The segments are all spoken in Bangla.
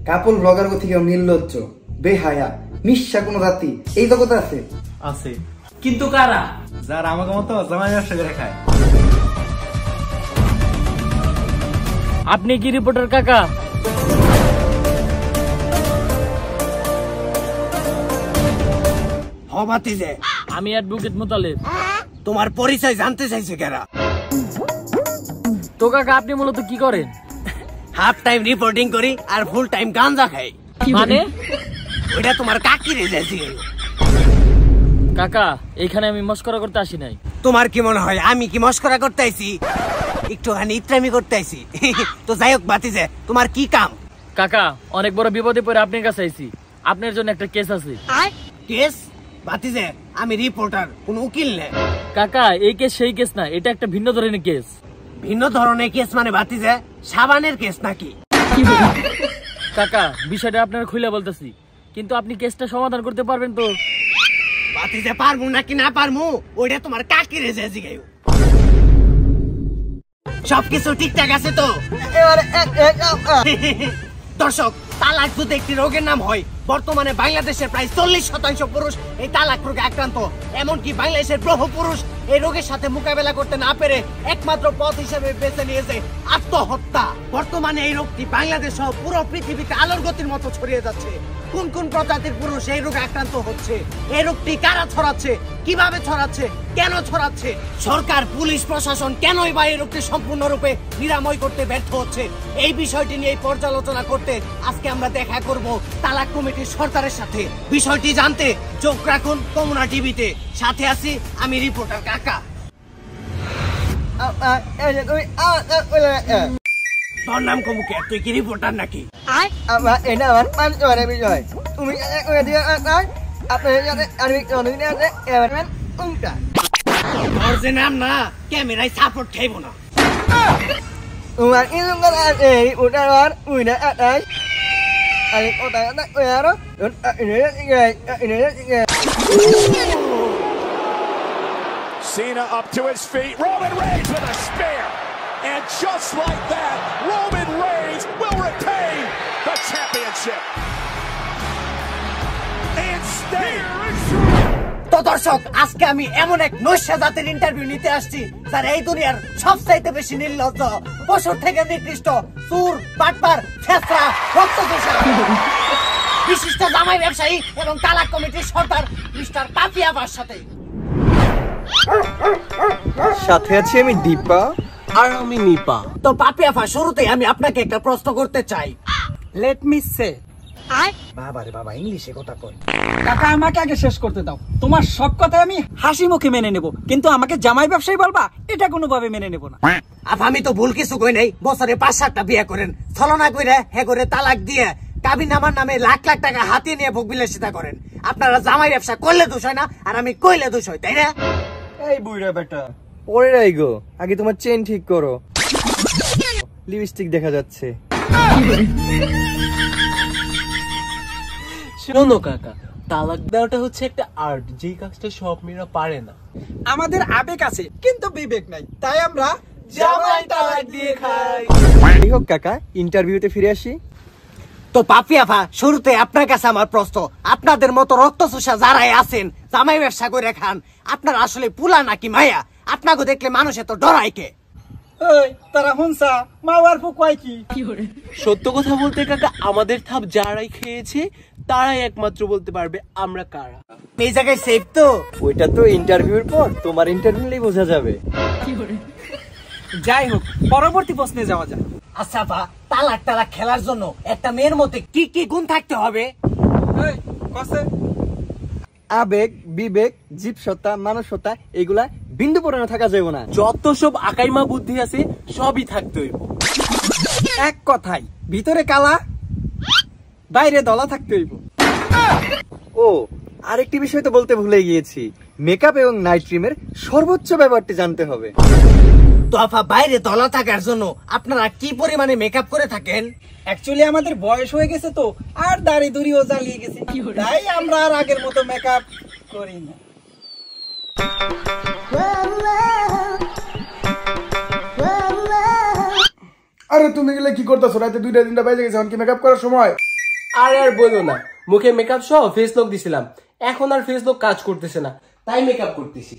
কাপল ব্লগার থেকে নির্লজ্জ বেহায়া নিঃস্বা কোন জাতি এই জগতে আছে? আছে, কিন্তু কারা? যারা আমাকে মতো জামাই ব্যবসা করে খায়। আপনি কি রিপোর্টার কাকা? ভাতিজে, আমি অ্যাডভোকেট মোতালেব। তোমার পরিচয় জানতে চাইছে কেরা? তো কাকা আপনি মূলত কি করেন? হাফ টাইম রিপোর্টিং করি আর ফুল টাইম গাঞ্জা খাই। মানে? ওটা তোমার কাকি রে যাইছি। কাকা এখানে আমি মস্করা করতে আসি নাই। তোমার কি মনে হয় আমি কি মস্করা করতে আইছি? একটুখানি ইত্রামি করতে আইছি। তো যাই হোক ভাতিজে, তোমার কি কাম? কাকা অনেক বড় বিপদে পড়ে আপনার কাছে আইছি, আপনার জন্য একটা কেস আছে। কেস? ভাতিজে আমি রিপোর্টার, কোন উকিল না। কাকা এই কেস সেই কেস না, এটা একটা ভিন্ন ধরনের কেস। ভিন্ন ধরনের কেস মানে ভাতিজে সাবানের কেস নাকি? কাকা বিষয়টা আপনারা খুলে বলতেছি, কিন্তু আপনি কেসটা সমাধান করতে পারবেন তো? ভাতিজে পারমু নাকি না পারমু ওইটা তোমার কাকি রে যাইছি গায়ু। সবকিছু ঠিকঠাক আছে তো? দর্শক, তালাক যদি একটি রোগের নাম হয়, বর্তমানে বাংলাদেশের প্রায় 40% পুরুষ এই তালাক রোগে আক্রান্ত। এমনকি বাংলাদেশের বহু পুরুষ এই রোগের সাথে মোকাবেলা করতে না পেরে একমাত্র পথ হিসেবে বেছে নিয়েছে আত্মহত্যা। বর্তমানে এই রোগটি বাংলাদেশ সহ পুরো পৃথিবীতে আলোর গতির মতো ছড়িয়ে যাচ্ছে। কোন কোন প্রজাতির পুরুষ এই রোগে আক্রান্ত হচ্ছে, এই রোগটি কারা ছড়াচ্ছে, কিভাবে ছড়াচ্ছে, কেন ছড়াচ্ছে, সরকার পুলিশ প্রশাসন কেনই বা এই রোগটি সম্পূর্ণরূপে নিরাময় করতে ব্যর্থ হচ্ছে, এই বিষয়টি নিয়ে পর্যালোচনা করতে আজকে আমরা দেখা করব তালাক কমিটির সরকারের সাথে। বিষয়টি জানতে চোখ রাখুন কমুনা টিভিতে। সাথে আছি আমি রিপোর্টার কাকা। তোর নাম কমুকে, তুই কি রিপোর্টার নাকি? তোর যে নাম না ক্যামেরায় সাপোর্ট খাইব না। Cena up to his feet, Roman Reigns with a spear, and just like that, Roman Reigns will retain the championship. And stay. তো দর্শক, আজকে আমি এমন এক নৈশ জাতের ইন্টারভিউ নিতে আসছি যার এই দুনিয়ার সবচাইতে বেশি নির্লজ্জ, পশুর থেকে নিকৃষ্ট, চোর, বাটপার, ফেসরা, রক্তচোষা, বিশিষ্ট জামাই ব্যবসায়ী এবং তালাক কমিটির সর্দার মিস্টার পাপিয়াবার সাথে আছি আমি দীপা আর আমি নিপা। তো পাপিয়াফা, শুরুতেই আমি আপনাকে একটা প্রশ্ন করতে চাই। লেট মি সে। বাবা রে বাবা, ইংলিশে কথা কই। কাকা আমাকে আগে শেষ করতে দাও। তোমার সব কথা আমি হাসি মুখে মেনে নেব, কিন্তু আমাকে জামাই ব্যবসায়ী বলবা এটা কোনোভাবে মেনে নেব না। আমি তো ভুল কিছু কই নাই। বছরে 5-7টা বিয়ে করেন, ছলনা কইরা হে করে তালাক দিয়ে কাবিননামার নামে লাখ লাখ টাকা হাতিয়ে নিয়ে ভোগ বিলাসিতা করেন। আপনারা জামাই ব্যবসা করলে দোষ হয় না, আর আমি কইলে দোষ হয়, তাই না? এই বুইড়া বেটা, পরে রাই গো, আগে তোমার চেন ঠিক করো, লিপস্টিক দেখা যাচ্ছে। শোনো কাকা, তালাক দেওয়াটা হচ্ছে একটা আর্ট, যেই কাজটা সব মেয়েরা পারে না। আমাদের আবেগ আছে কিন্তু বিবেক নাই, তাই আমরা জামাই তালাক দিয়ে খাই। যাই হোক কাকা, ইন্টারভিউতে ফিরে আসি। তো পাপিয়াফা, শুরুতে আপনার কাছে আমার প্রশ্ন, আপনাদের মতো রক্তচোষা যারাই আছেন, জামাই ব্যবসা করে খান, আপনারা আসলে পুলা নাকি মায়া? আপনাকে দেখলে মানুষে তো ডরায় কে? তারা হুনসা মাওয়ার ফুকওয়াই কি? সত্য কথা বলতে কাকা, আমাদের থাপ যারাই খেয়েছে তারাই একমাত্র বলতে পারবে আমরা কারা। এই জায়গায় সেফ তো? ওইটা তো ইন্টারভিউর পর তোমার ইন্টারভিউ নিলেই বোঝা যাবে। যাই হোক, পরবর্তী প্রশ্নে যাওয়া যাক। আচ্ছা বা, তালাক তালাক খেলার জন্য একটা মেয়ের মধ্যে কি কি গুণ থাকতে হবে? আবেগ, বিবেক, জীবসত্তা, মানসত্তা, এগুলা বিন্দু পরিমাণে থাকা যাবে না। যত সব আকাইমা বুদ্ধি আছে সবই থাকতে হইব। এক কথাই, ভিতরে কালা, বাইরে দলা থাকতে হইব। ও আরেকটি বিষয় তো বলতে ভুলে গিয়েছি, মেকআপ এবং নাইট ক্রিমের সর্বোচ্চ ব্যবহারটি জানতে হবে। তো আপা, বাইরে দলা থাকার জন্য আপনারা কি পরিমাণে মেকআপ করে থাকেন? অ্যাকচুয়ালি আমাদের বয়স হয়ে গেছে তো, আর দাড়ি দুড়িও জ্বালিয়ে গেছে, তাই আমরা আর আগের মতো মেকআপ করি না। আরে তুমি গেলে কি করতেছো? রাতে 2টা 3টা বাজে গেছে, এখন কি মেকআপ করার সময়? আর বলো না, মুখে মেকআপ সহ ফেস লক দিছিলাম, এখন আর ফেস লক কাজ করতেছে না, তাই মেকআপ করতেছি।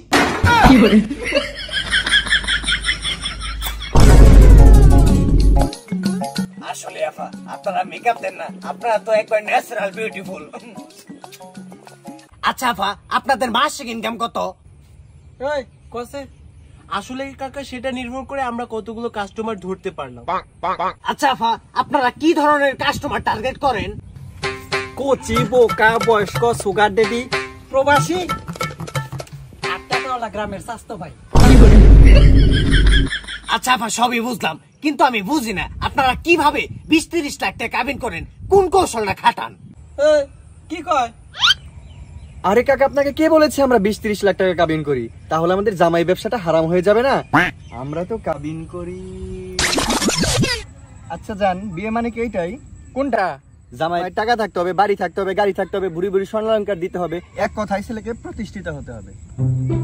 আসলে আফা আপনারা মেকআপ দেন না, আপনারা তো একবার ন্যাচারাল বিউটিফুল। আচ্ছা আফা, আপনাদের মাসিক ইনকাম কত? এই কসে আসলে কাকা সেটা নির্ভর করে আমরা কতগুলো কাস্টমার ধরতে পারলাম। আচ্ছা আফা, আপনারা কি ধরনের কাস্টমার টার্গেট করেন? কোচি, বোকা, বয়স্ক, সুগার ডেডি, প্রবাসী, 8 টাকাওয়ালা গ্রামের স্বাস্থ্য ভাই। আচ্ছা আফা, সবই বুঝলাম, কিন্তু আমি বুঝি না আপনারা কিভাবে 20-30 লাখ টাকা কাবিন করেন, কোন কৌশলটা খাটান? এই কি কয়? আরে কাকা, আপনাকে কে বলেছে আমরা 20-30 লাখ টাকা কাবিন করি? তাহলে আমাদের জামাই ব্যবসাটা হারাম হয়ে যাবে না? আমরা তো কাবিন করি। আচ্ছা জান, বিয়ে মানে কি এইটাই? কোনটা? জামাই টাকা থাকতে হবে, বাড়ি থাকতে হবে, গাড়ি থাকতে হবে, বুড়ি বুড়ি স্বর্ণালঙ্কার দিতে হবে, এক কথায় ছেলেকে প্রতিষ্ঠিত হতে হবে।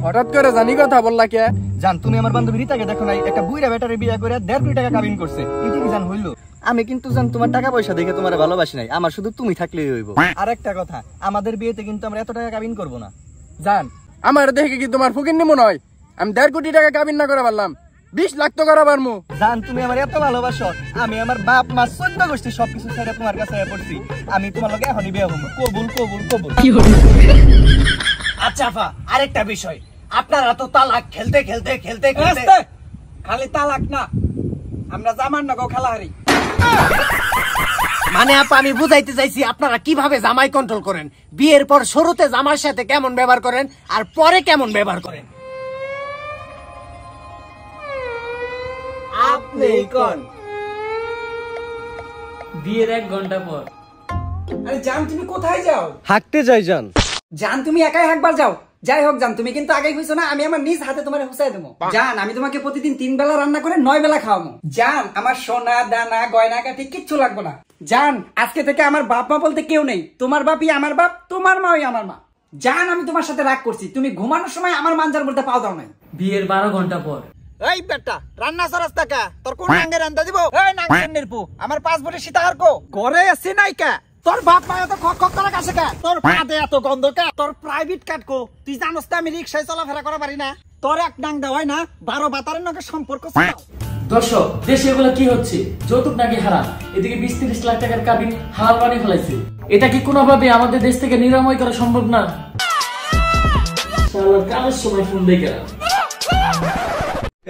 হঠাৎ করে জানি কথা বললা কে? জান, তুমি আমার বান্ধবী রিতাকে দেখো নাই? একটা বুইরা বেটারে বিয়ে করে 1.5 কোটি টাকা কাবিন করছে। এটা কি জান হইলো? আমি কিন্তু জান তোমার টাকা পয়সা দেখে তোমার ভালোবাসি নাই, আমার শুধু তুমি থাকলেই হইব। আর একটা কথা, আমাদের বিয়েতে কিন্তু আমরা এত টাকা কাবিন করব না। জান, আমার দেখে কি তোমার ফুকিন নিমন হয়? আমি 1.5 কোটি টাকা কাবিন না করে পারলাম, 20 লাখ তো করা পারমু। জান, তুমি আমার এত ভালোবাসো, আমি আমার বাপ মা 14 গোষ্ঠী সবকিছু ছেড়ে তোমার কাছে পড়ছি। আমি তোমার লগে এখনই বিয়ে হবো। কবুল কবুল কবুল। আচ্ছা আফা, আরেকটা বিষয়, আপনারা তো তালাক খেলতে খেলতে খেলতে খেলতে আস্তে, খালি তালাক না, আমরা জামার নগো খেলা হারি। মানে আপা, আমি বুঝাইতে চাইছি আপনারা কিভাবে জামাই কন্ট্রোল করেন, বিয়ের পর শুরুতে জামার সাথে কেমন ব্যবহার করেন আর পরে কেমন ব্যবহার করেন। আপনি কোন? বিয়ের 1 ঘন্টা পর। আরে জান, তুমি কোথায় যাও? হাঁকতে যাই জান। জান, তুমি একাই হাঁকবার যাও। যাই হোক জান, তুমি কিন্তু আগেই হইছো না, আমি আমার নিজ হাতে তোমার হুসাই দেবো। জান, আমি তোমাকে প্রতিদিন 3 বেলা রান্না করে 9 বেলা খাওয়াবো। জান, আমার সোনা দানা গয়না কাঠি কিচ্ছু লাগবে না। জান, আজকে থেকে আমার বাপ মা বলতে কেউ নেই, তোমার বাপই আমার বাপ, তোমার মাই আমার মা। জান, আমি তোমার সাথে রাগ করছি, তুমি ঘুমানোর সময় আমার মানজার বলতে পাও দাও নাই। বিয়ের 12 ঘন্টা পর। এই বেটা, রান্না সরাস টাকা তোর কোন নাঙ্গে রান্দা দিব? এই নাঙ্গের নিরপু, আমার পাসপোর্টে সীতাহার কো ঘরে আছে নাই কা? তোর বাপ মা এত খক খক করে কাছে কা? তোর পাদে এত গন্ধ কা? তোর প্রাইভেট কার্ড কো? তুই জানোস তো আমি রিকশায় চলাফেরা করা পারি না? তোর এক নাং দেওয়া হয় না, 12 বাতারের নকে সম্পর্ক ছিল। দর্শক, দেশে এগুলো কি হচ্ছে? যৌতুক নাকি হারাম, এদিকে 20-30 লাখ টাকার কাবিন হালাল বানিয়ে ফেলাইছে। এটা কি কোনোভাবে আমাদের দেশ থেকে নিরাময় করা সম্ভব না? শালার কাজের সময় ফোন দেখে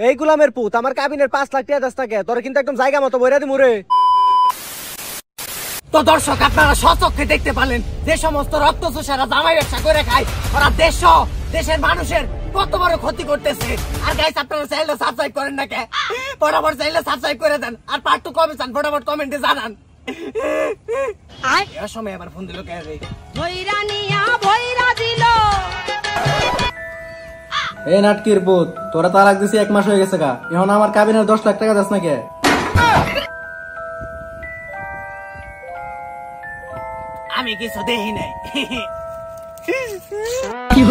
এই গোলামের পুত, আমার কাবিনের 5 লাখ টাকা দাস থাকে, তোর কিন্তু একদম জায়গা মতো বইরা দিমু রে। তো দর্শক, আপনারা স্বচক্ষে দেখতে পারলেন যে সমস্ত রক্তচোষারা জামাই ব্যবসা করে খায়, ওরা দেশের মানুষের কত বড় ক্ষতি করতেছে। আর গাইস, আপনারা চাইলে সাবস্ক্রাইব করেন না কে? ফটাফট চাইলে সাবস্ক্রাইব করে দেন, আর পার্ট 2 কবে চান ফটাফট কমেন্টে জানান। এই সময় আবার ফোন দিল কে রে? এই নাটকির পুত, তোরা তালাক দিছি 1 মাস হয়ে গেছে গা, এখন আমার কাবিনের 10 লাখ টাকা দাস না কে? আমি কিছু দেখি নাই। কি